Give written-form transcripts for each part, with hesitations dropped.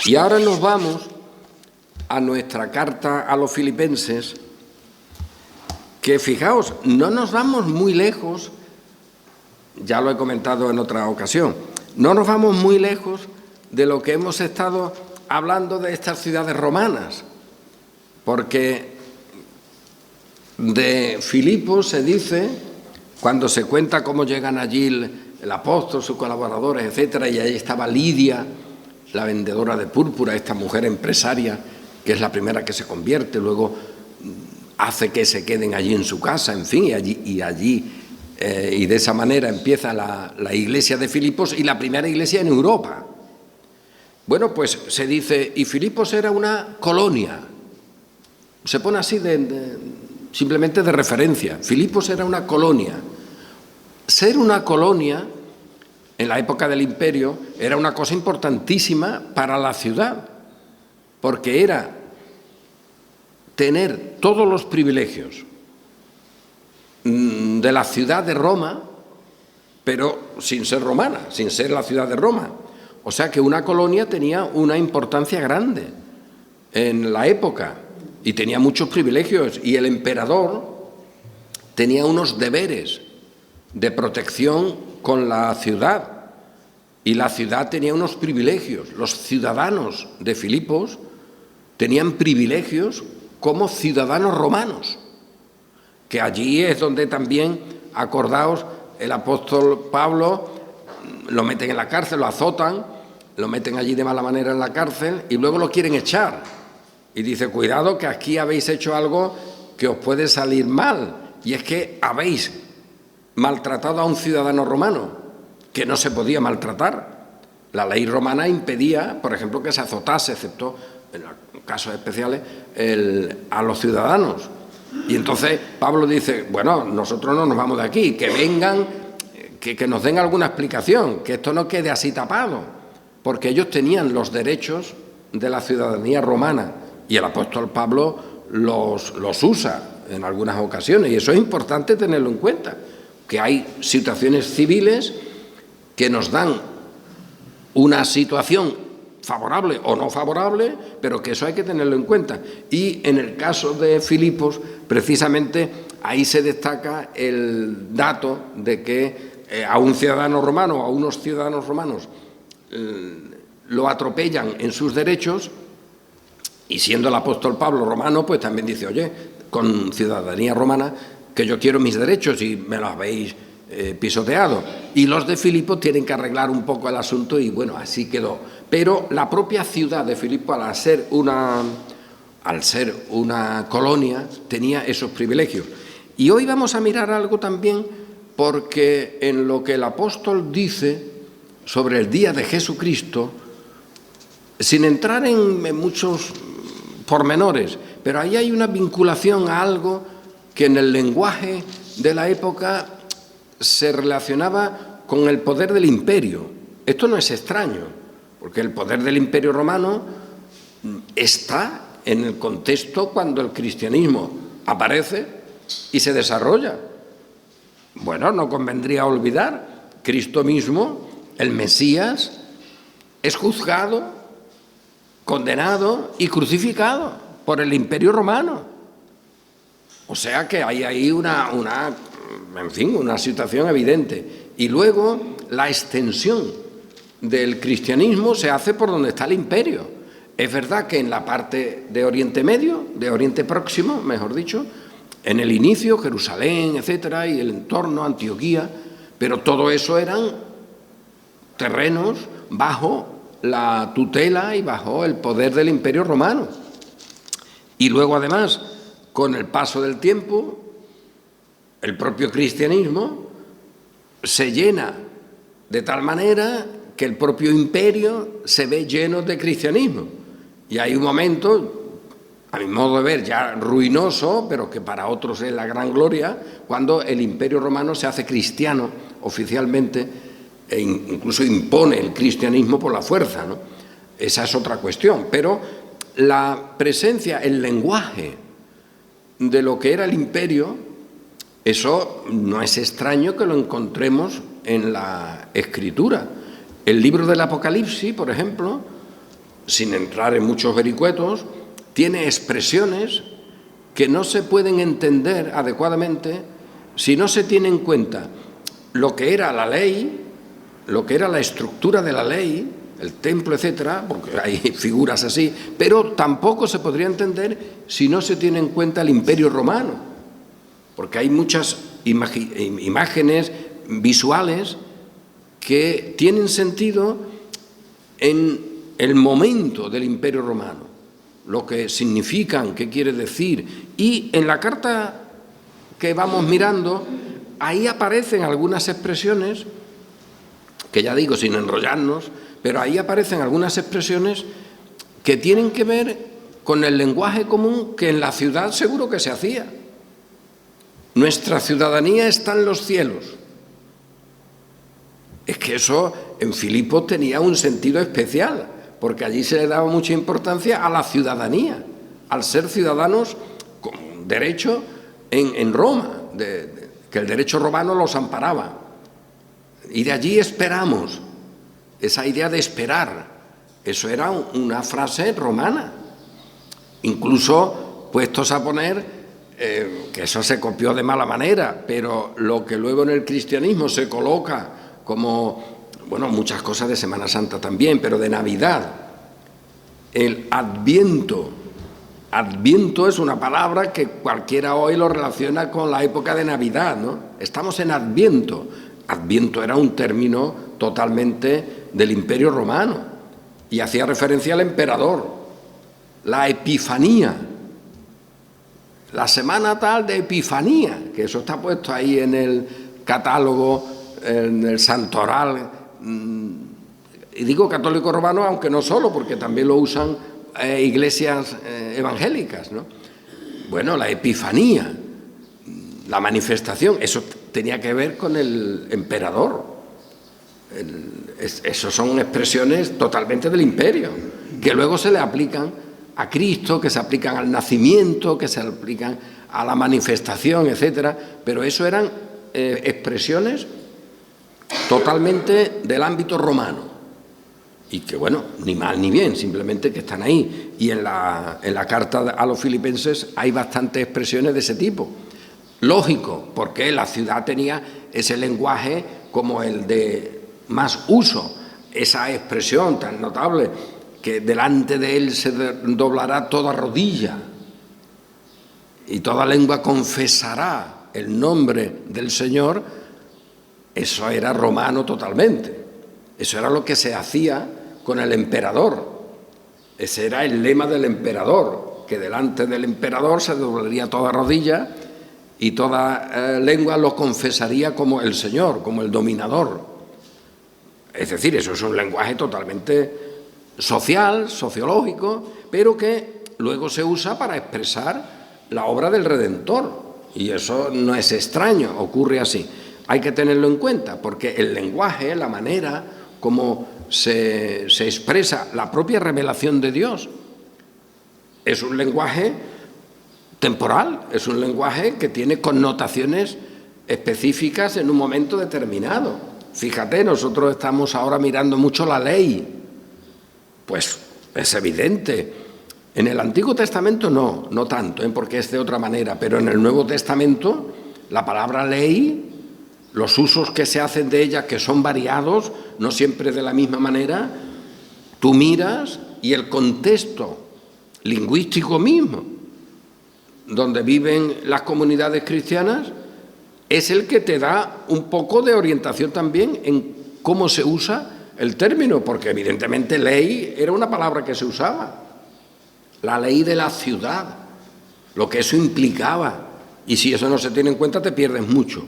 Y ahora nos vamos a nuestra carta a los filipenses, que fijaos, no nos vamos muy lejos, ya lo he comentado en otra ocasión, no nos vamos muy lejos de lo que hemos estado hablando de estas ciudades romanas, porque de Filipos se dice, cuando se cuenta cómo llegan allí el apóstol, sus colaboradores, etcétera, y ahí estaba Lidia, la vendedora de púrpura, esta mujer empresaria, que es la primera que se convierte, luego hace que se queden allí en su casa, en fin, y de esa manera empieza la iglesia de Filipos y la primera iglesia en Europa. Bueno, pues se dice, y Filipos era una colonia, se pone así simplemente de referencia, Filipos era una colonia. Ser una colonia en la época del imperio era una cosa importantísima para la ciudad, porque era tener todos los privilegios de la ciudad de Roma, pero sin ser romana, sin ser la ciudad de Roma. O sea que una colonia tenía una importancia grande en la época y tenía muchos privilegios, y el emperador tenía unos deberes de protección con la ciudad, y la ciudad tenía unos privilegios. Los ciudadanos de Filipos tenían privilegios como ciudadanos romanos, que allí es donde también, acordaos, el apóstol Pablo lo meten en la cárcel, lo azotan, lo meten allí de mala manera en la cárcel y luego lo quieren echar. Y dice, cuidado que aquí habéis hecho algo que os puede salir mal, y es que habéis maltratado a un ciudadano romano, que no se podía maltratar. La ley romana impedía, por ejemplo, que se azotase, excepto en casos especiales, a los ciudadanos. Y entonces Pablo dice, bueno, nosotros no nos vamos de aquí, que vengan, que nos den alguna explicación, que esto no quede así tapado, porque ellos tenían los derechos de la ciudadanía romana, y el apóstol Pablo los usa en algunas ocasiones, y eso es importante tenerlo en cuenta, que hay situaciones civiles que nos dan una situación favorable o no favorable, pero que eso hay que tenerlo en cuenta. Y en el caso de Filipos, precisamente ahí se destaca el dato de que a un ciudadano romano, a unos ciudadanos romanos, lo atropellan en sus derechos, y siendo el apóstol Pablo romano, pues también dice, oye, con ciudadanía romana, que yo quiero mis derechos y me los habéis pisoteado. Y los de Filipos tienen que arreglar un poco el asunto, y bueno, así quedó. Pero la propia ciudad de Filipos, al ser una colonia, tenía esos privilegios. Y hoy vamos a mirar algo también, porque en lo que el apóstol dice sobre el día de Jesucristo, sin entrar en muchos pormenores, pero ahí hay una vinculación a algo que en el lenguaje de la época se relacionaba con el poder del imperio. Esto no es extraño, porque el poder del imperio romano está en el contexto cuando el cristianismo aparece y se desarrolla. Bueno, no convendría olvidar, Cristo mismo, el Mesías, es juzgado, condenado y crucificado por el imperio romano. O sea que hay ahí una situación evidente. Y luego la extensión del cristianismo se hace por donde está el imperio. Es verdad que en la parte de Oriente Medio, de Oriente Próximo, mejor dicho, en el inicio, Jerusalén, etcétera, y el entorno, Antioquía, pero todo eso eran terrenos bajo la tutela y bajo el poder del imperio romano. Y luego, además, con el paso del tiempo, el propio cristianismo se llena de tal manera que el propio imperio se ve lleno de cristianismo. Y hay un momento, a mi modo de ver, ya ruinoso, pero que para otros es la gran gloria, cuando el imperio romano se hace cristiano oficialmente e incluso impone el cristianismo por la fuerza, ¿no? Esa es otra cuestión, pero la presencia, el lenguaje de lo que era el imperio, eso no es extraño que lo encontremos en la Escritura. El libro del Apocalipsis, por ejemplo, sin entrar en muchos vericuetos, tiene expresiones que no se pueden entender adecuadamente si no se tiene en cuenta lo que era la ley, lo que era la estructura de la ley, el templo, etcétera, porque hay figuras así, pero tampoco se podría entender si no se tiene en cuenta el Imperio Romano, porque hay muchas imágenes visuales que tienen sentido en el momento del Imperio Romano, lo que significan, qué quiere decir. Y en la carta que vamos mirando, ahí aparecen algunas expresiones, que ya digo, sin enrollarnos, pero ahí aparecen algunas expresiones que tienen que ver con el lenguaje común que en la ciudad seguro que se hacía. Nuestra ciudadanía está en los cielos. Es que eso en Filipos tenía un sentido especial, porque allí se le daba mucha importancia a la ciudadanía, al ser ciudadanos con derecho en Roma, que el derecho romano los amparaba. Y de allí esperamos, esa idea de esperar, eso era una frase romana. Incluso puestos a poner, que eso se copió de mala manera, pero lo que luego en el cristianismo se coloca como, bueno, muchas cosas de Semana Santa también, pero de Navidad, el Adviento. Adviento es una palabra que cualquiera hoy lo relaciona con la época de Navidad, ¿no? Estamos en Adviento. Adviento era un término totalmente del Imperio Romano y hacía referencia al emperador. La Epifanía, la semana tal de Epifanía, que eso está puesto ahí en el catálogo, en el santoral, y digo católico romano, aunque no solo, porque también lo usan iglesias evangélicas, ¿no? Bueno, la Epifanía, la manifestación, eso tenía que ver con el emperador. Eso son expresiones totalmente del imperio, que luego se le aplican a Cristo, que se aplican al nacimiento, que se aplican a la manifestación, etcétera, pero eso eran expresiones totalmente del ámbito romano. Y que, bueno, ni mal ni bien, simplemente que están ahí. Y en la carta a los filipenses hay bastantes expresiones de ese tipo. Lógico, porque la ciudad tenía ese lenguaje como el de más uso, esa expresión tan notable, que delante de él se doblará toda rodilla y toda lengua confesará el nombre del Señor. Eso era romano totalmente. Eso era lo que se hacía con el emperador. Ese era el lema del emperador, que delante del emperador se doblaría toda rodilla y toda lengua lo confesaría como el Señor, como el dominador. Es decir, eso es un lenguaje totalmente social, sociológico, pero que luego se usa para expresar la obra del Redentor. Y eso no es extraño, ocurre así. Hay que tenerlo en cuenta, porque el lenguaje, la manera como se expresa la propia revelación de Dios, es un lenguaje temporal, es un lenguaje que tiene connotaciones específicas en un momento determinado. Fíjate, nosotros estamos ahora mirando mucho la ley, pues es evidente. En el Antiguo Testamento no tanto, porque es de otra manera, pero en el Nuevo Testamento la palabra ley, los usos que se hacen de ella, que son variados, no siempre de la misma manera, tú miras y el contexto lingüístico mismo, donde viven las comunidades cristianas, es el que te da un poco de orientación también en cómo se usa el término, porque evidentemente ley era una palabra que se usaba, la ley de la ciudad, lo que eso implicaba, y si eso no se tiene en cuenta te pierdes mucho.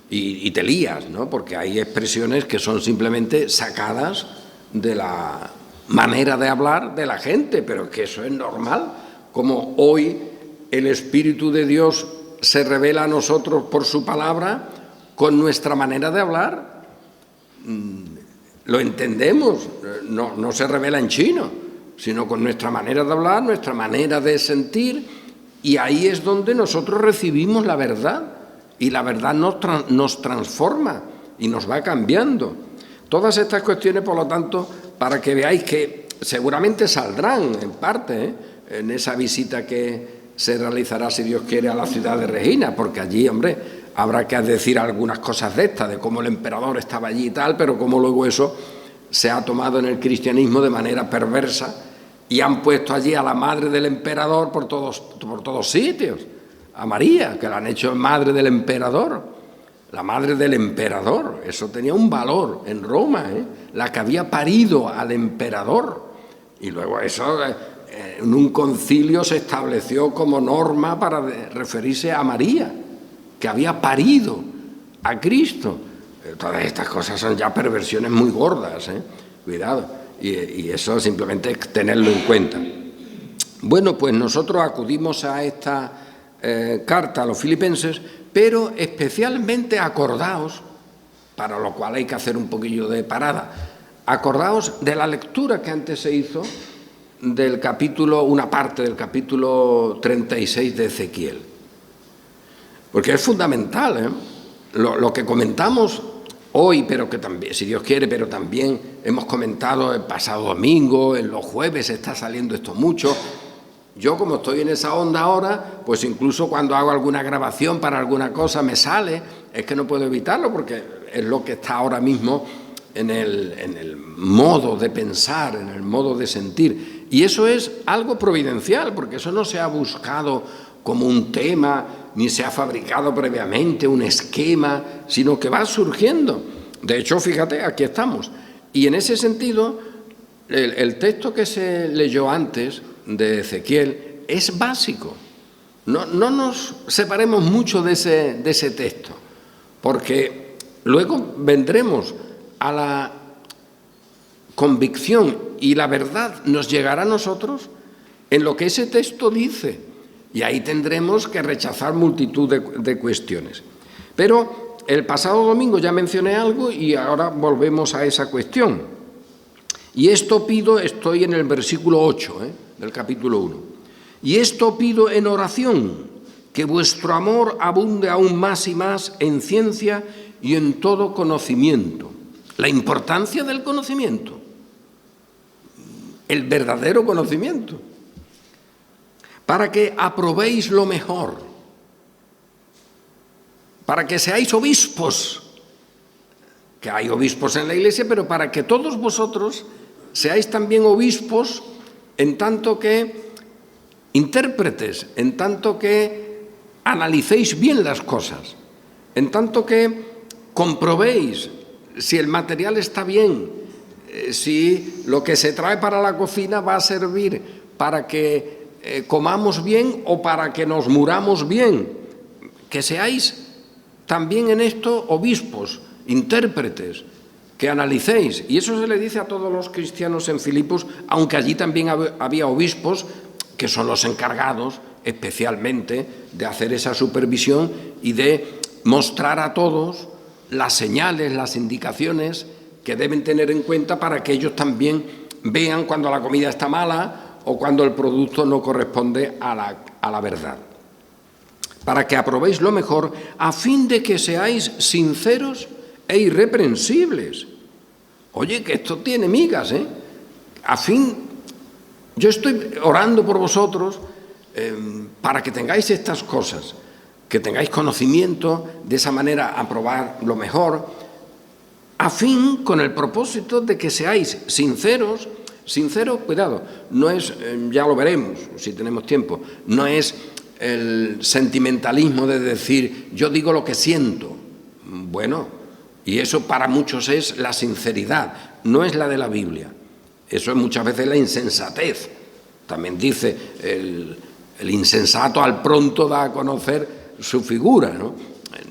Y te lías, ¿no? Porque hay expresiones que son simplemente sacadas de la manera de hablar de la gente, pero que eso es normal. Como hoy el Espíritu de Dios se revela a nosotros por su palabra, con nuestra manera de hablar, lo entendemos, no se revela en chino, sino con nuestra manera de hablar, nuestra manera de sentir, y ahí es donde nosotros recibimos la verdad. Y la verdad nos transforma y nos va cambiando. Todas estas cuestiones, por lo tanto, para que veáis que seguramente saldrán en parte en esa visita que se realizará, si Dios quiere, a la ciudad de Regina, porque allí, hombre, habrá que decir algunas cosas de estas, de cómo el emperador estaba allí y tal, pero cómo luego eso se ha tomado en el cristianismo de manera perversa y han puesto allí a la madre del emperador por todos sitios, a María, que la han hecho madre del emperador, la madre del emperador. Eso tenía un valor en Roma, la que había parido al emperador. Y luego eso en un concilio se estableció como norma para referirse a María, que había parido a Cristo. Todas estas cosas son ya perversiones muy gordas, cuidado, y eso simplemente es tenerlo en cuenta. Bueno, pues nosotros acudimos a esta carta a los filipenses, pero especialmente acordaos, para lo cual hay que hacer un poquillo de parada, acordaos de la lectura que antes se hizo del capítulo, una parte del capítulo 36 de Ezequiel, porque es fundamental, lo que comentamos hoy, pero que también, si Dios quiere, pero también hemos comentado el pasado domingo, en los jueves está saliendo esto mucho. Yo, como estoy en esa onda ahora, pues incluso cuando hago alguna grabación para alguna cosa me sale, es que no puedo evitarlo porque es lo que está ahora mismo en el modo de pensar, en el modo de sentir. Y eso es algo providencial, porque eso no se ha buscado como un tema, ni se ha fabricado previamente un esquema, sino que va surgiendo. De hecho, fíjate, aquí estamos. Y en ese sentido, el texto que se leyó antes de Ezequiel es básico. No nos separemos mucho de ese texto, porque luego vendremos a la convicción y la verdad nos llegará a nosotros en lo que ese texto dice, y ahí tendremos que rechazar multitud de cuestiones. Pero el pasado domingo ya mencioné algo y ahora volvemos a esa cuestión. Y esto pido, estoy en el versículo 8 del capítulo 1. Y esto pido en oración, que vuestro amor abunde aún más y más en ciencia y en todo conocimiento. La importancia del conocimiento, el verdadero conocimiento, para que aprobéis lo mejor, para que seáis obispos, que hay obispos en la Iglesia, pero para que todos vosotros seáis también obispos en tanto que intérpretes, en tanto que analicéis bien las cosas, en tanto que comprobéis si el material está bien, si lo que se trae para la cocina va a servir para que comamos bien o para que nos muramos bien. Que seáis también en esto obispos, intérpretes, que analicéis. Y eso se le dice a todos los cristianos en Filipos, aunque allí también había obispos que son los encargados especialmente de hacer esa supervisión y de mostrar a todos las señales, las indicaciones que deben tener en cuenta para que ellos también vean cuando la comida está mala o cuando el producto no corresponde a la verdad. Para que aprobéis lo mejor, a fin de que seáis sinceros e irreprensibles. Oye, que esto tiene migas, yo estoy orando por vosotros para que tengáis estas cosas, que tengáis conocimiento, de esa manera aprobar lo mejor, a fin, con el propósito de que seáis sinceros. Sincero, cuidado, no es, ya lo veremos si tenemos tiempo, no es el sentimentalismo de decir yo digo lo que siento. Bueno, y eso para muchos es la sinceridad, no es la de la Biblia. Eso es muchas veces la insensatez. También dice el insensato al pronto da a conocer su figura, ¿no?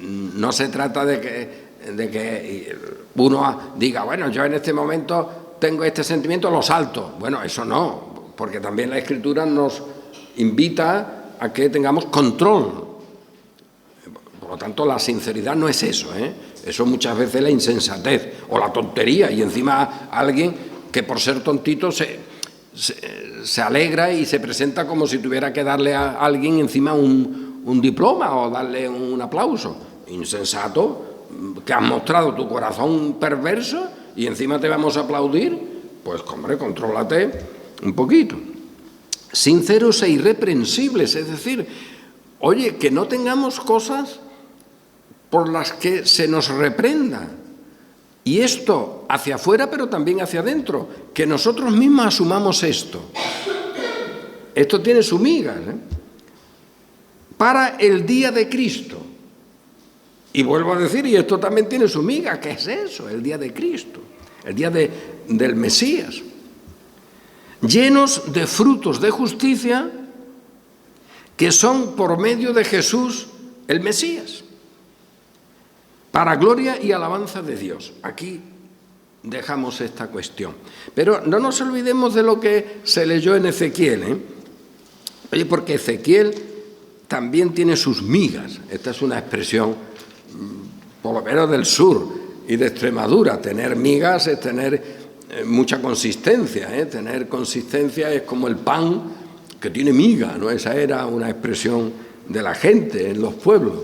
No se trata de que uno diga, bueno, yo en este momento tengo este sentimiento, lo salto. Bueno, eso no, porque también la Escritura nos invita a que tengamos control. Por lo tanto, la sinceridad no es eso, Eso muchas veces es la insensatez o la tontería, y encima alguien que por ser tontito se alegra y se presenta como si tuviera que darle a alguien encima un diploma o darle un aplauso. Insensato, que has mostrado tu corazón perverso y encima te vamos a aplaudir. pues hombre, contrólate un poquito. Sinceros e irreprensibles, es decir, oye, que no tengamos cosas por las que se nos reprenda. Y esto hacia afuera, pero también hacia adentro, que nosotros mismos asumamos esto. Esto tiene su miga, ¿eh? Para el día de Cristo. Y vuelvo a decir, y esto también tiene su miga, ¿qué es eso? El día de Cristo, el día del Mesías. Llenos de frutos de justicia que son por medio de Jesús el Mesías, para gloria y alabanza de Dios. Aquí dejamos esta cuestión. Pero no nos olvidemos de lo que se leyó en Ezequiel, ¿eh? Oye, porque Ezequiel también tiene sus migas. Esta es una expresión, por lo menos del sur y de Extremadura. Tener migas es tener mucha consistencia, ¿eh? Tener consistencia es como el pan que tiene miga, ¿no? Esa era una expresión de la gente en los pueblos.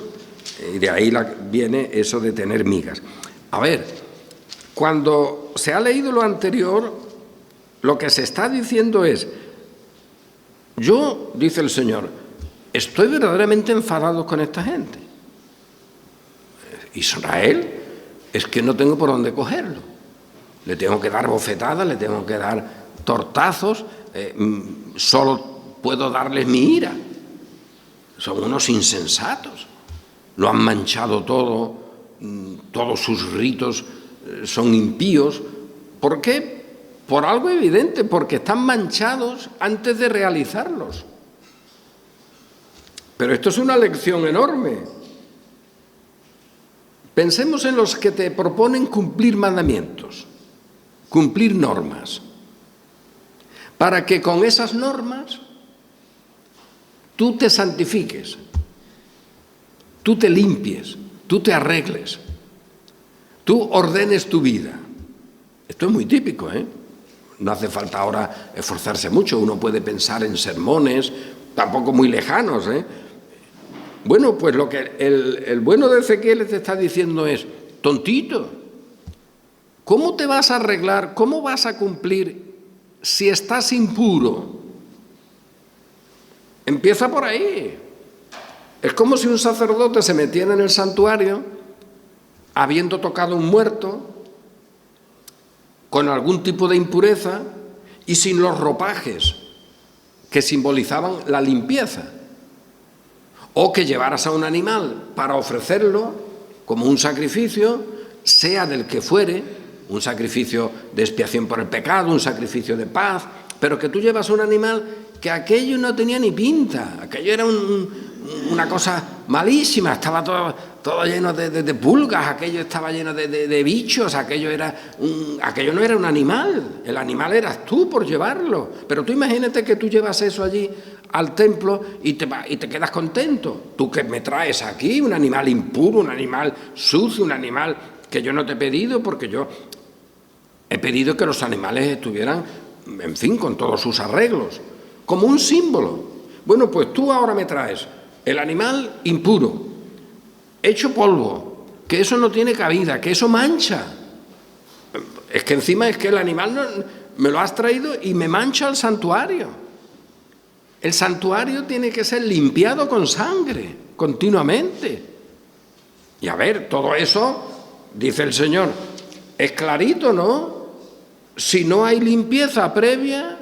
Y de ahí viene eso de tener migas. A ver, cuando se ha leído lo anterior, lo que se está diciendo es, yo, dice el Señor, estoy verdaderamente enfadado con esta gente. Israel, es que no tengo por dónde cogerlo. Le tengo que dar bofetadas, le tengo que dar tortazos, solo puedo darles mi ira. Son unos insensatos. Lo han manchado todo, todos sus ritos son impíos. ¿Por qué? Por algo evidente, porque están manchados antes de realizarlos. Pero esto es una lección enorme. Pensemos en los que te proponen cumplir mandamientos, cumplir normas, para que con esas normas tú te santifiques, tú te limpies, tú te arregles, tú ordenes tu vida. Esto es muy típico, ¿eh? No hace falta ahora esforzarse mucho, uno puede pensar en sermones, tampoco muy lejanos, ¿eh? Bueno, pues lo que el bueno de Ezequiel te está diciendo es, tontito, ¿cómo te vas a arreglar, cómo vas a cumplir si estás impuro? Empieza por ahí. Es como si un sacerdote se metiera en el santuario, habiendo tocado un muerto, con algún tipo de impureza y sin los ropajes que simbolizaban la limpieza. O que llevaras a un animal para ofrecerlo como un sacrificio, sea del que fuere, un sacrificio de expiación por el pecado, un sacrificio de paz, pero que tú llevas un animal que aquello no tenía ni pinta, aquello era una cosa malísima, estaba todo lleno de pulgas, aquello estaba lleno de bichos, aquello no era un animal, el animal eras tú por llevarlo. Pero tú imagínate que tú llevas eso allí al templo y te quedas contento. Tú que me traes aquí un animal impuro, un animal sucio, un animal que yo no te he pedido, porque yo he pedido que los animales estuvieran, en fin, con todos sus arreglos, como un símbolo. Bueno, pues tú ahora me traes el animal impuro, hecho polvo, que eso no tiene cabida, que eso mancha. Es que encima es que el animal me lo has traído y me mancha el santuario. El santuario tiene que ser limpiado con sangre, continuamente. Y a ver, todo eso, dice el Señor, es clarito, ¿no? Si no hay limpieza previa,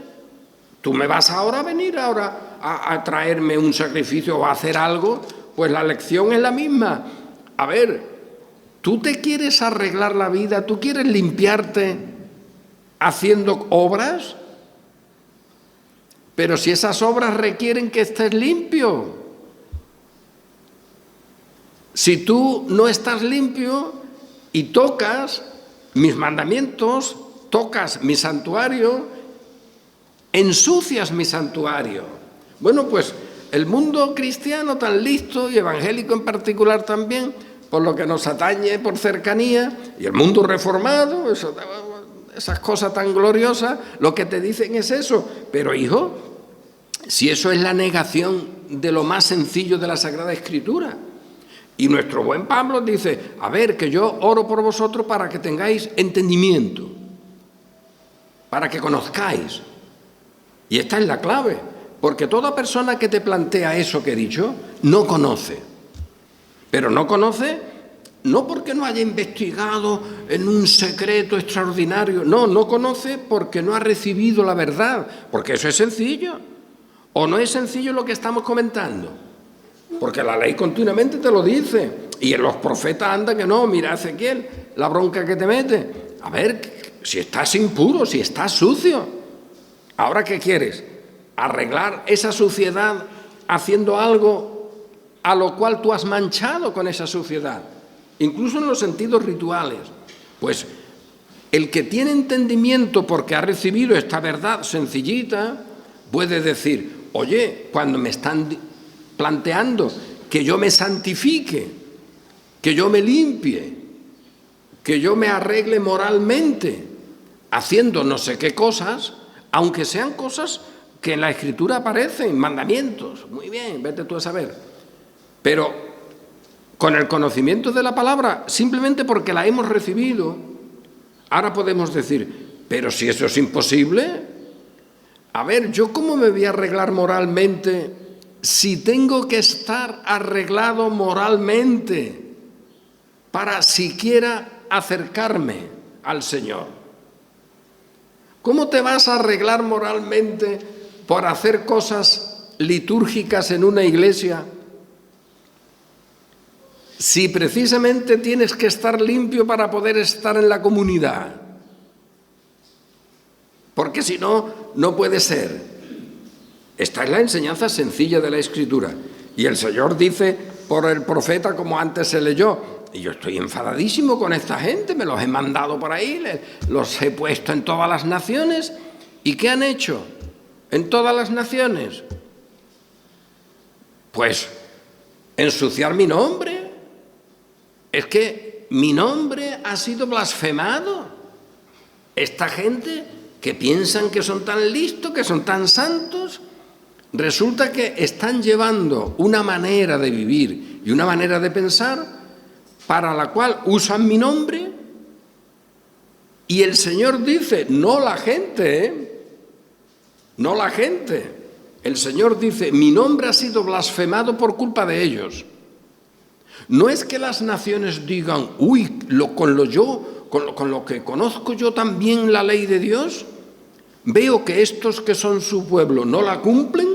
tú me vas ahora a venir a traerme un sacrificio o a hacer algo, pues la lección es la misma. A ver, tú te quieres arreglar la vida, tú quieres limpiarte haciendo obras, pero si esas obras requieren que estés limpio, si tú no estás limpio y tocas mis mandamientos, tocas mi santuario, ensucias mi santuario. Bueno, pues el mundo cristiano tan listo y evangélico en particular también, por lo que nos atañe por cercanía, y el mundo reformado, esas cosas tan gloriosas, lo que te dicen es eso. Pero hijo, si eso es la negación de lo más sencillo de la Sagrada Escritura. Y nuestro buen Pablo dice, a ver, que yo oro por vosotros para que tengáis entendimiento. para que conozcáis. Y esta es la clave, porque toda persona que te plantea eso que he dicho, no conoce. Pero no conoce no porque no haya investigado en un secreto extraordinario, no conoce porque no ha recibido la verdad, porque eso es sencillo. ¿O no es sencillo lo que estamos comentando? Porque la ley continuamente te lo dice, y en los profetas anda que no, mira Ezequiel, la bronca que te mete. A ver, si estás impuro, si estás sucio, ¿ahora qué quieres? ¿Arreglar esa suciedad haciendo algo a lo cual tú has manchado con esa suciedad? Incluso en los sentidos rituales. Pues el que tiene entendimiento porque ha recibido esta verdad sencillita, puede decir, oye, cuando me están planteando que yo me santifique, que yo me limpie, que yo me arregle moralmente, haciendo no sé qué cosas, aunque sean cosas que en la Escritura aparecen, mandamientos, muy bien, vete tú a saber, pero con el conocimiento de la palabra, simplemente porque la hemos recibido, ahora podemos decir, pero si eso es imposible, a ver, ¿yo cómo me voy a arreglar moralmente si tengo que estar arreglado moralmente para siquiera acercarme al Señor? ¿Cómo te vas a arreglar moralmente por hacer cosas litúrgicas en una iglesia si precisamente tienes que estar limpio para poder estar en la comunidad? Porque si no, no puede ser. Esta es la enseñanza sencilla de la Escritura. Y el Señor dice por el profeta, como antes se leyó, y yo estoy enfadadísimo con esta gente, me los he mandado por ahí, los he puesto en todas las naciones. ¿Y qué han hecho en todas las naciones? Pues ensuciar mi nombre. Es que mi nombre ha sido blasfemado. Esta gente que piensan que son tan listos, que son tan santos, resulta que están llevando una manera de vivir y una manera de pensar para la cual usan mi nombre, y el Señor dice, no la gente, no la gente. El Señor dice, mi nombre ha sido blasfemado por culpa de ellos. No es que las naciones digan, uy, con lo que conozco yo también la ley de Dios, veo que estos que son su pueblo no la cumplen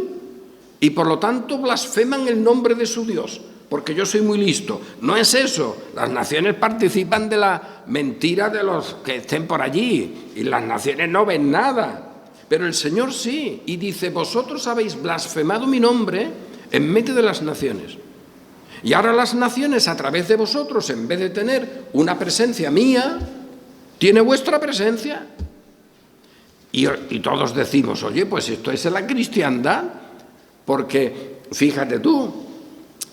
y por lo tanto blasfeman el nombre de su Dios, porque yo soy muy listo. No es eso. Las naciones participan de la mentira de los que estén por allí y las naciones no ven nada. Pero el Señor sí, y dice, vosotros habéis blasfemado mi nombre en medio de las naciones. Y ahora las naciones, a través de vosotros, en vez de tener una presencia mía, tiene vuestra presencia. Y todos decimos, oye, pues esto es la cristiandad, porque fíjate tú,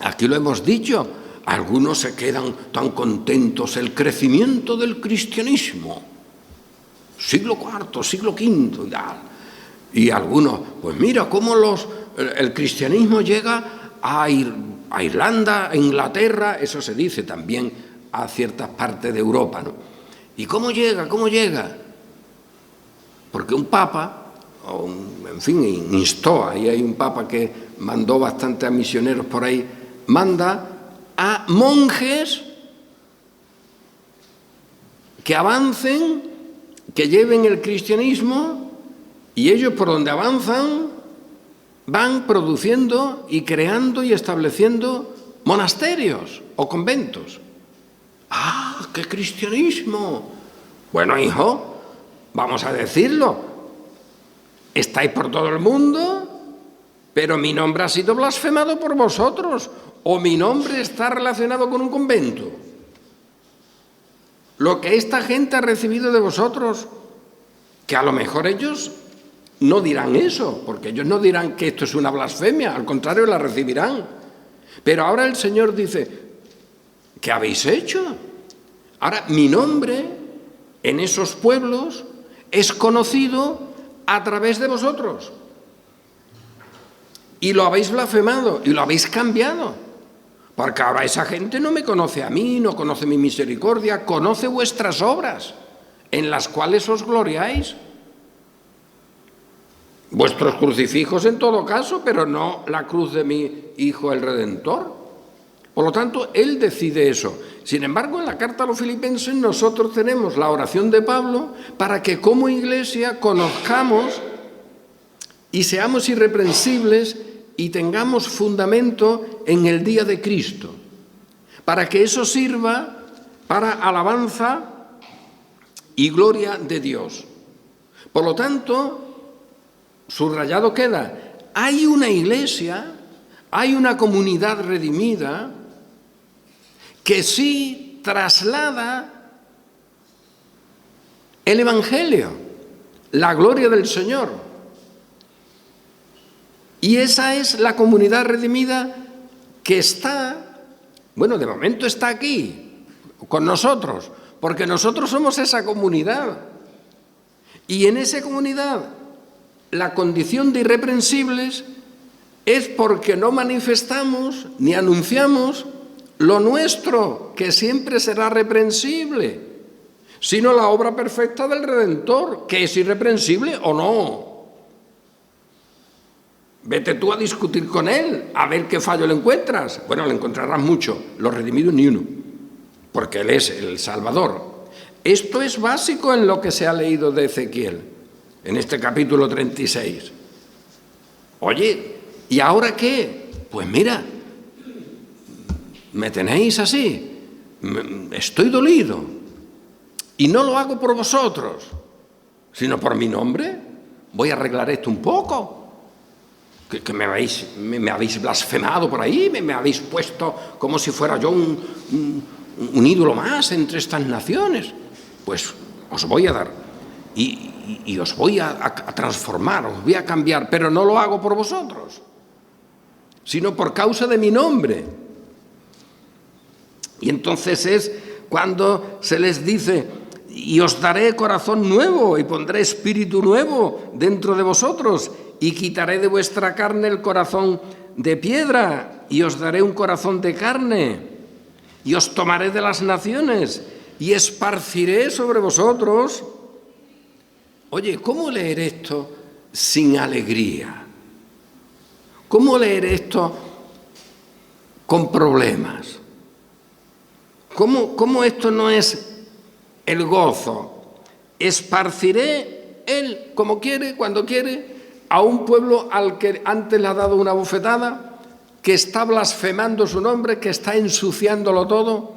aquí lo hemos dicho, algunos se quedan tan contentos, el crecimiento del cristianismo, siglo IV, siglo V y tal. Y algunos, pues mira cómo el cristianismo llega a Irlanda, a Inglaterra, eso se dice también a ciertas partes de Europa, ¿no? ¿Y cómo llega? ¿Cómo llega? Porque un papa, en fin, instó, ahí hay un papa que mandó bastante a misioneros por ahí, manda a monjes que avancen, que lleven el cristianismo, y ellos por donde avanzan van produciendo y creando y estableciendo monasterios o conventos. ¡Ah, qué cristianismo! Bueno, hijo, vamos a decirlo, estáis por todo el mundo, pero mi nombre ha sido blasfemado por vosotros, o mi nombre está relacionado con un convento. Lo que esta gente ha recibido de vosotros, que a lo mejor ellos no dirán eso, porque ellos no dirán que esto es una blasfemia, al contrario, la recibirán. Pero ahora el Señor dice, ¿qué habéis hecho? Ahora, mi nombre en esos pueblos es conocido a través de vosotros. Y lo habéis blasfemado y lo habéis cambiado. Porque ahora esa gente no me conoce a mí, no conoce mi misericordia, conoce vuestras obras, en las cuales os gloriáis. Vuestros crucifijos en todo caso, pero no la cruz de mi Hijo el Redentor. Por lo tanto, Él decide eso. Sin embargo, en la carta a los Filipenses nosotros tenemos la oración de Pablo para que como Iglesia conozcamos y seamos irreprensibles y tengamos fundamento en el día de Cristo, para que eso sirva para alabanza y gloria de Dios. Por lo tanto, subrayado queda, hay una Iglesia, hay una comunidad redimida que sí traslada el Evangelio, la gloria del Señor. Y esa es la comunidad redimida que está, bueno, de momento está aquí, con nosotros, porque nosotros somos esa comunidad. Y en esa comunidad, la condición de irreprensibles es porque no manifestamos ni anunciamos lo nuestro, que siempre será reprensible, sino la obra perfecta del Redentor, que es irreprensible o no. Vete tú a discutir con Él, a ver qué fallo le encuentras. Bueno, le encontrarás mucho, los redimidos ni uno, porque Él es el Salvador. Esto es básico en lo que se ha leído de Ezequiel, en este capítulo 36. Oye, ¿y ahora qué? Pues mira, me tenéis así, estoy dolido, y no lo hago por vosotros, sino por mi nombre. Voy a arreglar esto un poco, que me habéis blasfemado por ahí, me habéis puesto como si fuera yo un ídolo más entre estas naciones. Pues os voy a dar, y os voy a transformar, os voy a cambiar, pero no lo hago por vosotros, sino por causa de mi nombre. Y entonces es cuando se les dice, y os daré corazón nuevo y pondré espíritu nuevo dentro de vosotros y quitaré de vuestra carne el corazón de piedra y os daré un corazón de carne y os tomaré de las naciones y esparciré sobre vosotros. Oye, ¿cómo leer esto sin alegría? ¿Cómo leer esto con problemas? ¿Cómo esto no es el gozo? Esparciré Él como quiere, cuando quiere, a un pueblo al que antes le ha dado una bofetada, que está blasfemando su nombre, que está ensuciándolo todo,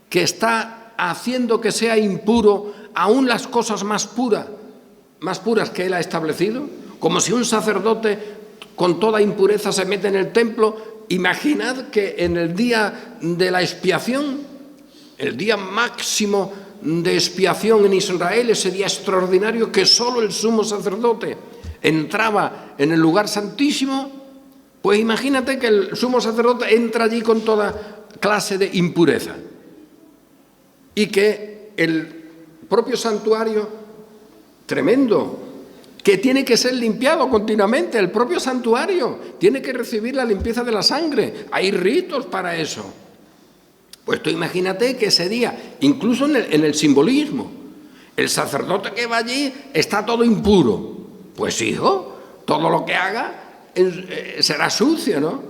que está haciendo que sea impuro aún las cosas más puras que Él ha establecido, como si un sacerdote con toda impureza se mete en el templo. Imaginad que en el día de la expiación, el día máximo de expiación en Israel, ese día extraordinario que solo el sumo sacerdote entraba en el lugar santísimo, pues imagínate que el sumo sacerdote entra allí con toda clase de impureza y que el propio santuario, tremendo, que tiene que ser limpiado continuamente, el propio santuario tiene que recibir la limpieza de la sangre, hay ritos para eso. Pues tú imagínate que ese día, incluso en el simbolismo, el sacerdote que va allí está todo impuro. Pues hijo, todo lo que haga será sucio, ¿no?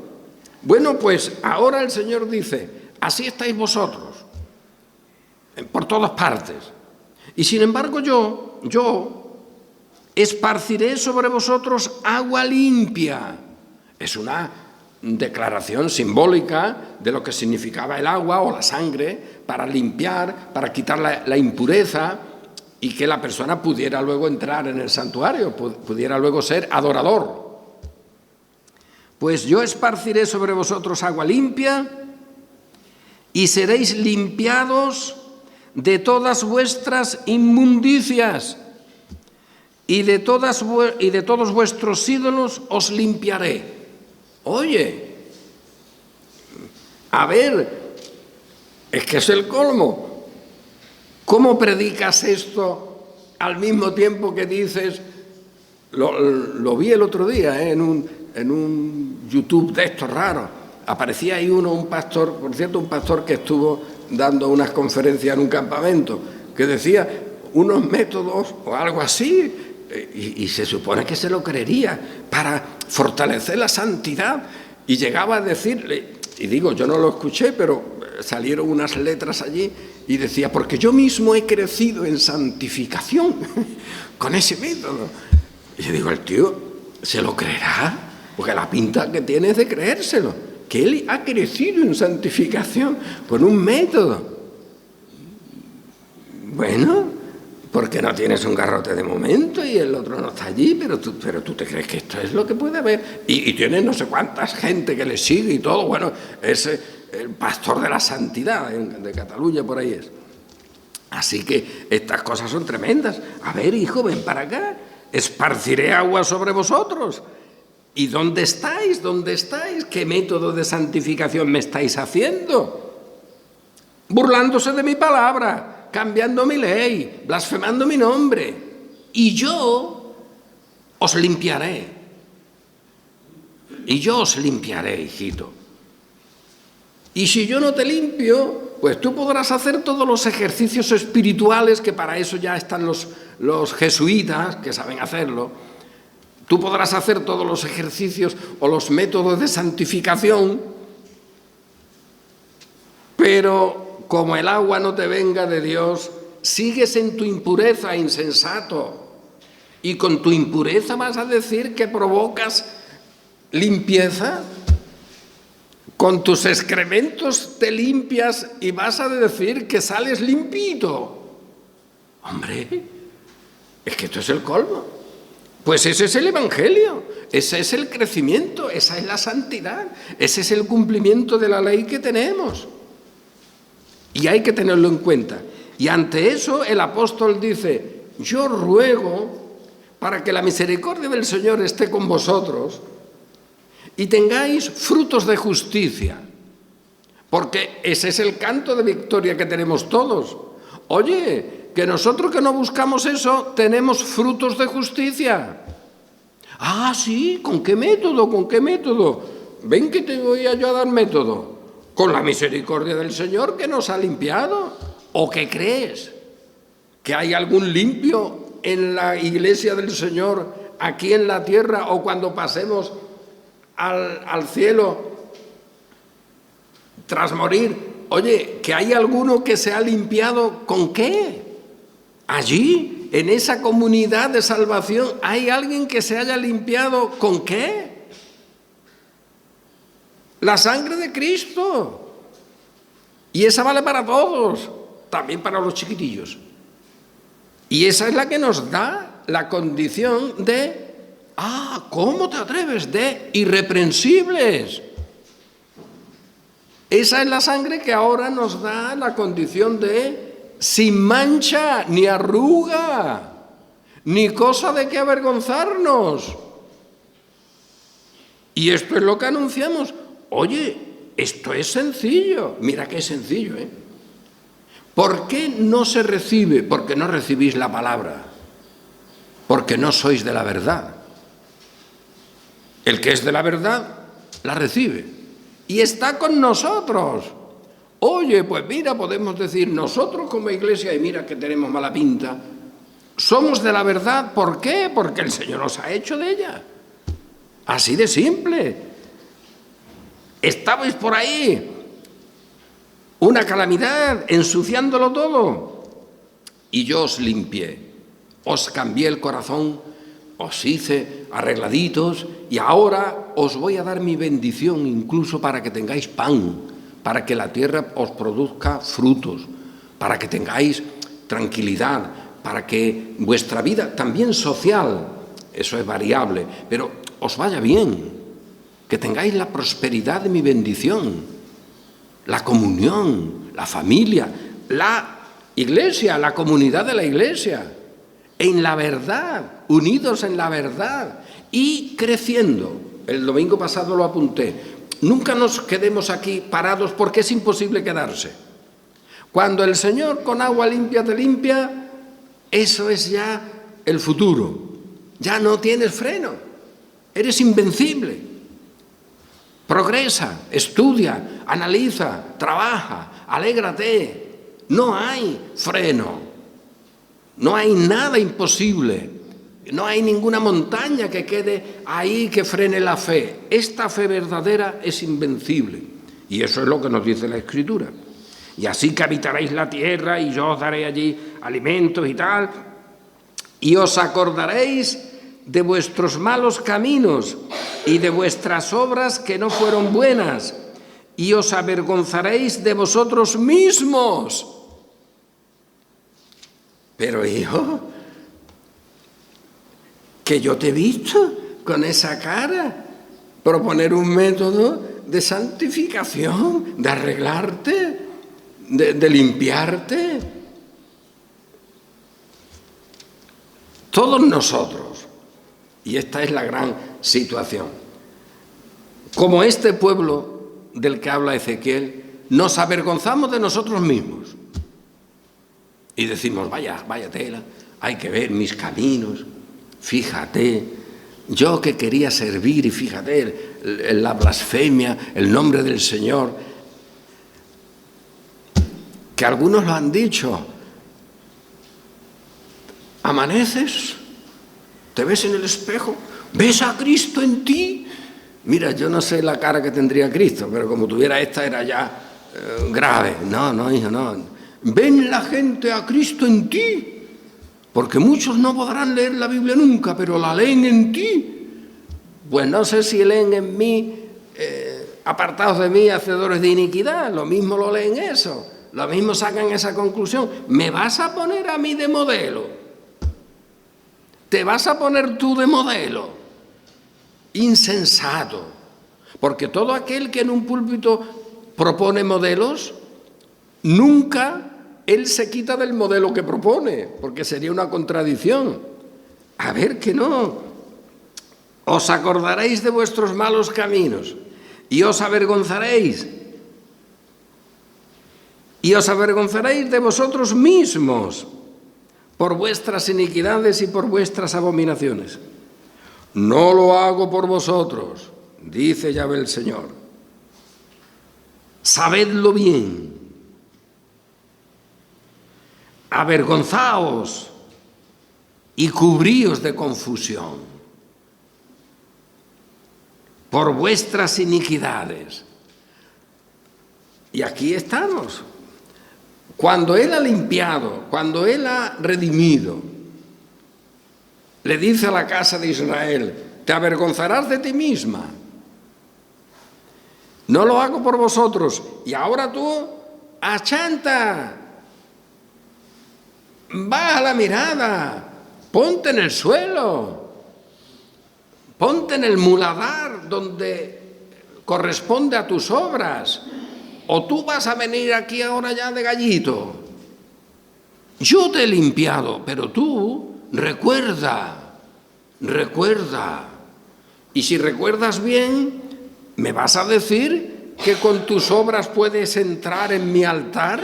Bueno, pues ahora el Señor dice, así estáis vosotros, por todas partes. Y sin embargo yo esparciré sobre vosotros agua limpia. Es una declaración simbólica de lo que significaba el agua o la sangre para limpiar, para quitar la impureza y que la persona pudiera luego entrar en el santuario, pudiera luego ser adorador. Pues yo esparciré sobre vosotros agua limpia y seréis limpiados de todas vuestras inmundicias y de todos vuestros ídolos os limpiaré. Oye, a ver, es que es el colmo. ¿Cómo predicas esto al mismo tiempo que dices, lo vi el otro día en un YouTube de estos raros, aparecía ahí un pastor, por cierto, un pastor que estuvo dando unas conferencias en un campamento, que decía unos métodos o algo así, y se supone que se lo creería para fortalecer la santidad. Y llegaba a decirle, y digo, yo no lo escuché, pero salieron unas letras allí y decía, porque yo mismo he crecido en santificación con ese método. Y yo digo, el tío se lo creerá, porque la pinta que tiene es de creérselo, que él ha crecido en santificación con un método. Bueno, porque no tienes un garrote de momento y el otro no está allí, pero tú te crees que esto es lo que puede haber. Y tiene no sé cuántas gente que le sigue y todo. Bueno, es el pastor de la santidad de Cataluña, por ahí es. Así que estas cosas son tremendas. A ver, hijo, ven para acá. Esparciré agua sobre vosotros. ¿Y dónde estáis? ¿Dónde estáis? ¿Qué método de santificación me estáis haciendo? Burlándose de mi palabra, cambiando mi ley, blasfemando mi nombre. Y yo os limpiaré. Y yo os limpiaré, hijito. Y si yo no te limpio, pues tú podrás hacer todos los ejercicios espirituales, que para eso ya están los jesuitas, que saben hacerlo. Tú podrás hacer todos los ejercicios o los métodos de santificación, pero como el agua no te venga de Dios, sigues en tu impureza, insensato. Y con tu impureza vas a decir que provocas limpieza. Con tus excrementos te limpias y vas a decir que sales limpito. Hombre, es que esto es el colmo. Pues ese es el Evangelio, ese es el crecimiento, esa es la santidad, ese es el cumplimiento de la ley que tenemos. Y hay que tenerlo en cuenta. Y ante eso el apóstol dice, yo ruego para que la misericordia del Señor esté con vosotros y tengáis frutos de justicia. Porque ese es el canto de victoria que tenemos todos. Oye, que nosotros que no buscamos eso, tenemos frutos de justicia. Ah, sí, ¿con qué método? ¿Con qué método? Ven que te voy yo a dar método. Con la misericordia del Señor que nos ha limpiado. ¿O qué crees? ¿Que hay algún limpio en la iglesia del Señor aquí en la tierra o cuando pasemos al cielo tras morir? Oye, ¿que hay alguno que se ha limpiado con qué? Allí, en esa comunidad de salvación, ¿hay alguien que se haya limpiado con qué? La sangre de Cristo. Y esa vale para todos, también para los chiquitillos. Y esa es la que nos da la condición de, ¿cómo te atreves? De irreprensibles. Esa es la sangre que ahora nos da la condición de sin mancha, ni arruga, ni cosa de que avergonzarnos. Y esto es lo que anunciamos. Oye, esto es sencillo. Mira qué sencillo, ¿eh? ¿Por qué no se recibe? Porque no recibís la palabra. Porque no sois de la verdad. El que es de la verdad, la recibe. Y está con nosotros. Oye, pues mira, podemos decir, nosotros como iglesia, y mira que tenemos mala pinta, somos de la verdad. ¿Por qué? Porque el Señor nos ha hecho de ella. Así de simple. Estabais por ahí, una calamidad, ensuciándolo todo. Y yo os limpié, os cambié el corazón, os hice arregladitos y ahora os voy a dar mi bendición incluso para que tengáis pan, para que la tierra os produzca frutos, para que tengáis tranquilidad, para que vuestra vida también social, eso es variable, pero os vaya bien, que tengáis la prosperidad de mi bendición, la comunión, la familia, la iglesia, la comunidad de la iglesia, en la verdad, unidos en la verdad y creciendo. El domingo pasado lo apunté. Nunca nos quedemos aquí parados porque es imposible quedarse. Cuando el Señor con agua limpia te limpia, eso es ya el futuro. Ya no tienes freno. Eres invencible. Progresa, estudia, analiza, trabaja, alégrate. No hay freno. No hay nada imposible. No hay ninguna montaña que quede ahí que frene la fe. Esta fe verdadera es invencible. Y eso es lo que nos dice la Escritura. Y así que habitaréis la tierra y yo os daré allí alimentos y tal. Y os acordaréis de vuestros malos caminos y de vuestras obras que no fueron buenas. Y os avergonzaréis de vosotros mismos. Pero hijo, que yo te he visto con esa cara proponer un método de santificación, de arreglarte, de limpiarte. Todos nosotros, y esta es la gran situación, como este pueblo del que habla Ezequiel, nos avergonzamos de nosotros mismos y decimos, vaya tela, hay que ver mis caminos, fíjate, yo que quería servir y fíjate la blasfemia, el nombre del Señor, que algunos lo han dicho. Amaneces, te ves en el espejo, ves a Cristo en ti. Mira, yo no sé la cara que tendría Cristo, pero como tuviera esta era ya grave. No, hijo, no. Ven la gente a Cristo en ti, porque muchos no podrán leer la Biblia nunca, pero la leen en ti. Pues no sé si leen en mí, apartados de mí, hacedores de iniquidad, lo mismo lo leen eso, lo mismo sacan esa conclusión. ¿Me vas a poner a mí de modelo? ¿Te vas a poner tú de modelo? Insensato. Porque todo aquel que en un púlpito propone modelos, nunca él se quita del modelo que propone, porque sería una contradicción. A ver que no. Os acordaréis de vuestros malos caminos y os avergonzaréis. Y os avergonzaréis de vosotros mismos por vuestras iniquidades y por vuestras abominaciones. No lo hago por vosotros, dice Yahvé el Señor. Sabedlo bien. Avergonzaos y cubríos de confusión por vuestras iniquidades. Y aquí estamos. Cuando Él ha limpiado, cuando Él ha redimido, le dice a la casa de Israel, te avergonzarás de ti misma. No lo hago por vosotros. Y ahora tú, achanta, baja la mirada, ponte en el suelo, ponte en el muladar donde corresponde a tus obras. ¿O tú vas a venir aquí ahora ya de gallito? Yo te he limpiado, pero tú recuerda. Y si recuerdas bien, ¿me vas a decir que con tus obras puedes entrar en mi altar?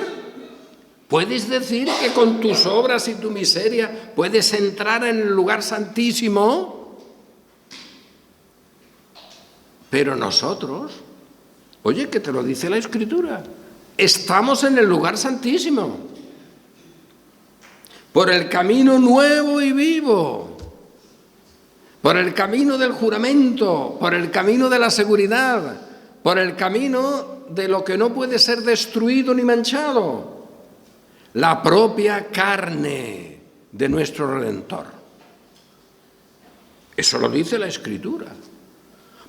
¿Puedes decir que con tus obras y tu miseria puedes entrar en el lugar santísimo? Pero nosotros, oye, que te lo dice la Escritura, estamos en el lugar santísimo, por el camino nuevo y vivo, por el camino del juramento, por el camino de la seguridad, por el camino de lo que no puede ser destruido ni manchado, la propia carne de nuestro Redentor. Eso lo dice la Escritura.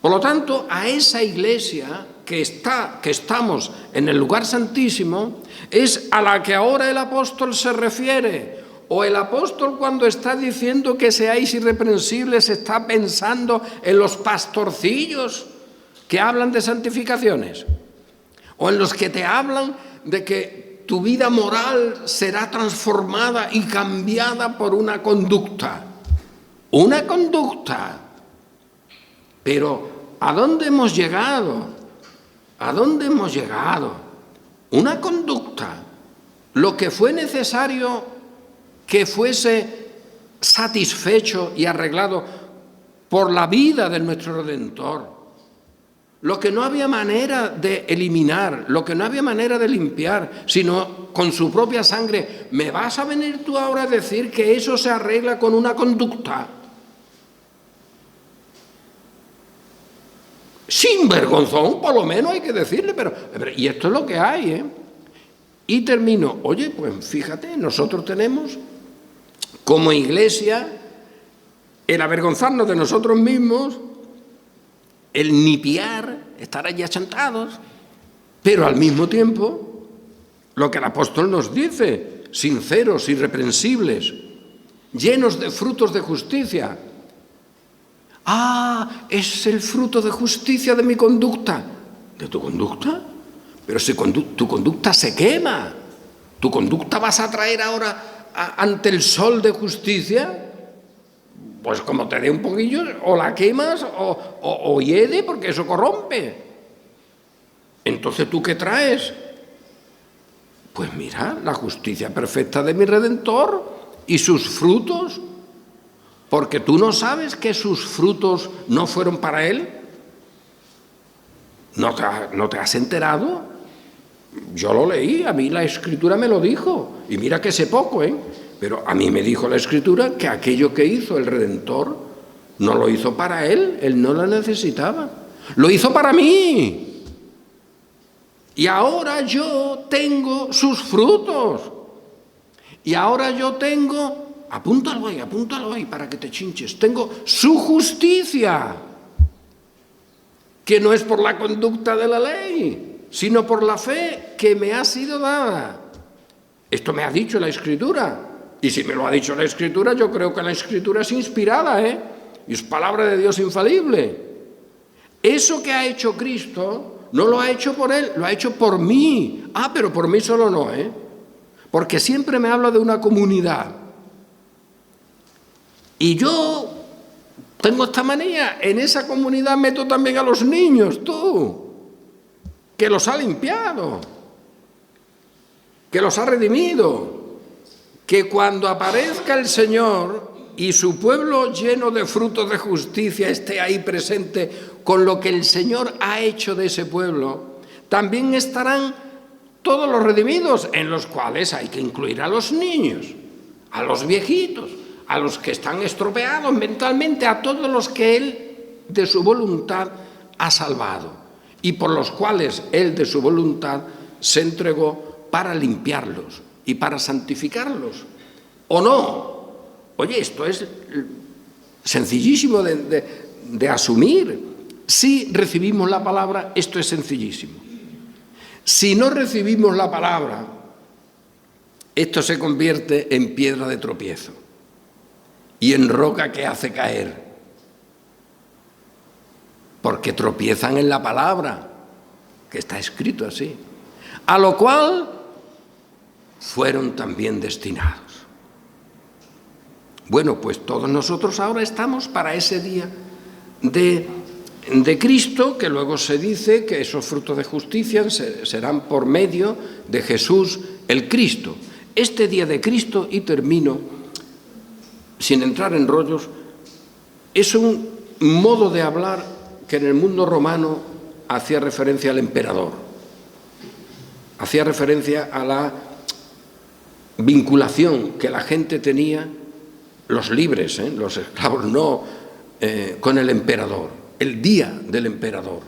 Por lo tanto, a esa iglesia que estamos en el lugar santísimo, es a la que ahora el apóstol se refiere. O el apóstol, cuando está diciendo que seáis irreprensibles, está pensando en los pastorcillos que hablan de santificaciones, o en los que te hablan de que tu vida moral será transformada y cambiada por una conducta. Una conducta. Pero ¿a dónde hemos llegado? ¿A dónde hemos llegado? Una conducta. Lo que fue necesario que fuese satisfecho y arreglado por la vida de nuestro Redentor. Lo que no había manera de eliminar, lo que no había manera de limpiar, sino con su propia sangre. ¿Me vas a venir tú ahora a decir que eso se arregla con una conducta? sinvergonzón, por lo menos hay que decirle, pero y esto es lo que hay, ¿eh? Y termino, oye, pues fíjate, nosotros tenemos como iglesia el avergonzarnos de nosotros mismos, el nipiar, estar allí achantados, pero al mismo tiempo, lo que el apóstol nos dice, sinceros, irreprensibles, llenos de frutos de justicia. Ah, es el fruto de justicia de mi conducta. ¿De tu conducta? Pero si tu conducta se quema, ¿tu conducta vas a traer ahora ante el sol de justicia? Pues como te dé un poquillo, o la quemas o hiede, porque eso corrompe. Entonces, ¿tú qué traes? Pues mira, la justicia perfecta de mi Redentor y sus frutos, porque tú no sabes que sus frutos no fueron para Él. ¿No te has enterado? Yo lo leí, a mí la Escritura me lo dijo, y mira que sé poco, ¿eh? Pero a mí me dijo la Escritura que aquello que hizo el Redentor no lo hizo para Él no lo necesitaba, lo hizo para mí. Y ahora yo tengo sus frutos. Y ahora yo tengo, apúntalo ahí para que te chinches, tengo su justicia, que no es por la conducta de la ley, sino por la fe que me ha sido dada. Esto me ha dicho la Escritura. Y si me lo ha dicho la Escritura, yo creo que la Escritura es inspirada, ¿eh? Y es palabra de Dios infalible. Eso que ha hecho Cristo no lo ha hecho por Él, lo ha hecho por mí. Ah, pero por mí solo no, ¿eh? Porque siempre me habla de una comunidad. Y yo tengo esta manía, en esa comunidad meto también a los niños, tú, que los ha limpiado, que los ha redimido. Que cuando aparezca el Señor y su pueblo lleno de frutos de justicia esté ahí presente con lo que el Señor ha hecho de ese pueblo, también estarán todos los redimidos, en los cuales hay que incluir a los niños, a los viejitos, a los que están estropeados mentalmente, a todos los que Él de su voluntad ha salvado y por los cuales Él de su voluntad se entregó para limpiarlos y para santificarlos, ¿o no? Oye, esto es sencillísimo de asumir. Si recibimos la palabra, esto es sencillísimo. Si no recibimos la palabra, esto se convierte en piedra de tropiezo y en roca que hace caer, porque tropiezan en la palabra, que está escrito así, a lo cual fueron también destinados. Bueno, pues todos nosotros ahora estamos para ese día de Cristo, que luego se dice que esos frutos de justicia serán por medio de Jesús el Cristo. Este día de Cristo, y termino, sin entrar en rollos, es un modo de hablar que en el mundo romano hacía referencia al emperador, hacía referencia a la vinculación que la gente tenía, los libres, los esclavos no, con el emperador, el día del emperador,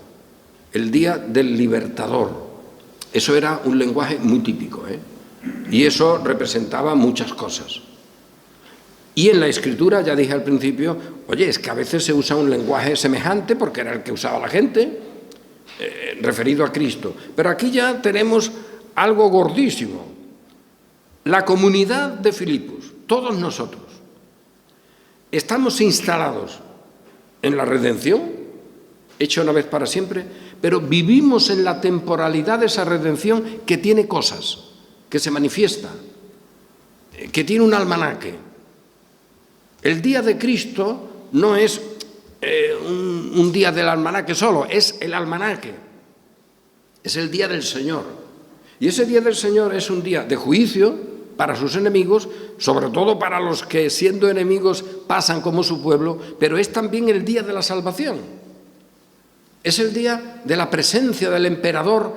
el día del libertador. Eso era un lenguaje muy típico, y eso representaba muchas cosas. Y en la Escritura, ya dije al principio, oye, es que a veces se usa un lenguaje semejante porque era el que usaba la gente, referido a Cristo. Pero aquí ya tenemos algo gordísimo. La comunidad de Filipos, todos nosotros, estamos instalados en la redención, hecha una vez para siempre, pero vivimos en la temporalidad de esa redención que tiene cosas, que se manifiesta, que tiene un almanaque. El día de Cristo no es un día del almanaque solo, es el almanaque, es el día del Señor. Y ese día del Señor es un día de juicio para sus enemigos, sobre todo para los que siendo enemigos pasan como su pueblo, pero es también el día de la salvación. Es el día de la presencia del emperador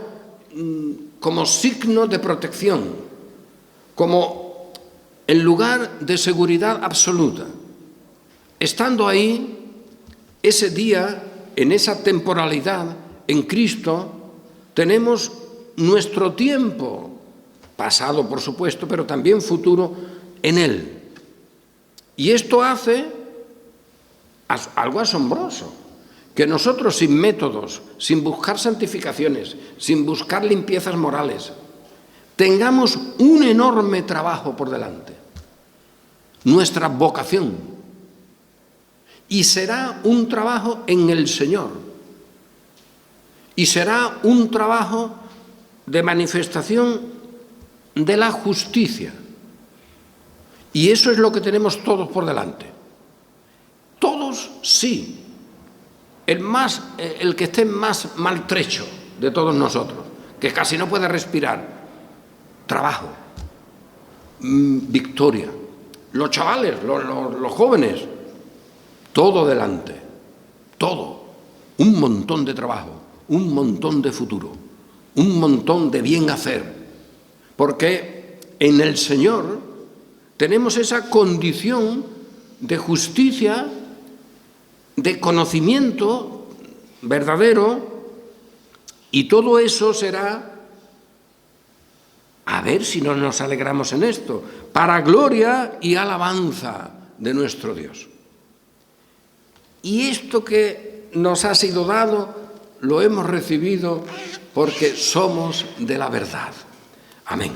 como signo de protección, como el lugar de seguridad absoluta. Estando ahí, ese día en esa temporalidad, en Cristo, tenemos nuestro tiempo, pasado por supuesto, pero también futuro, en Él. Y esto hace algo asombroso, que nosotros sin métodos, sin buscar santificaciones, sin buscar limpiezas morales, tengamos un enorme trabajo por delante, nuestra vocación, y será un trabajo en el Señor, y será un trabajo de manifestación de la justicia, y eso es lo que tenemos todos por delante. Todos sí, el que esté más maltrecho de todos nosotros, que casi no puede respirar, trabajo, victoria. Los chavales, los jóvenes, todo delante, todo, un montón de trabajo, un montón de futuro, un montón de bien hacer, porque en el Señor tenemos esa condición de justicia, de conocimiento verdadero, y todo eso será, a ver si no nos alegramos en esto, para gloria y alabanza de nuestro Dios. Y esto que nos ha sido dado, lo hemos recibido porque somos de la verdad. Amén.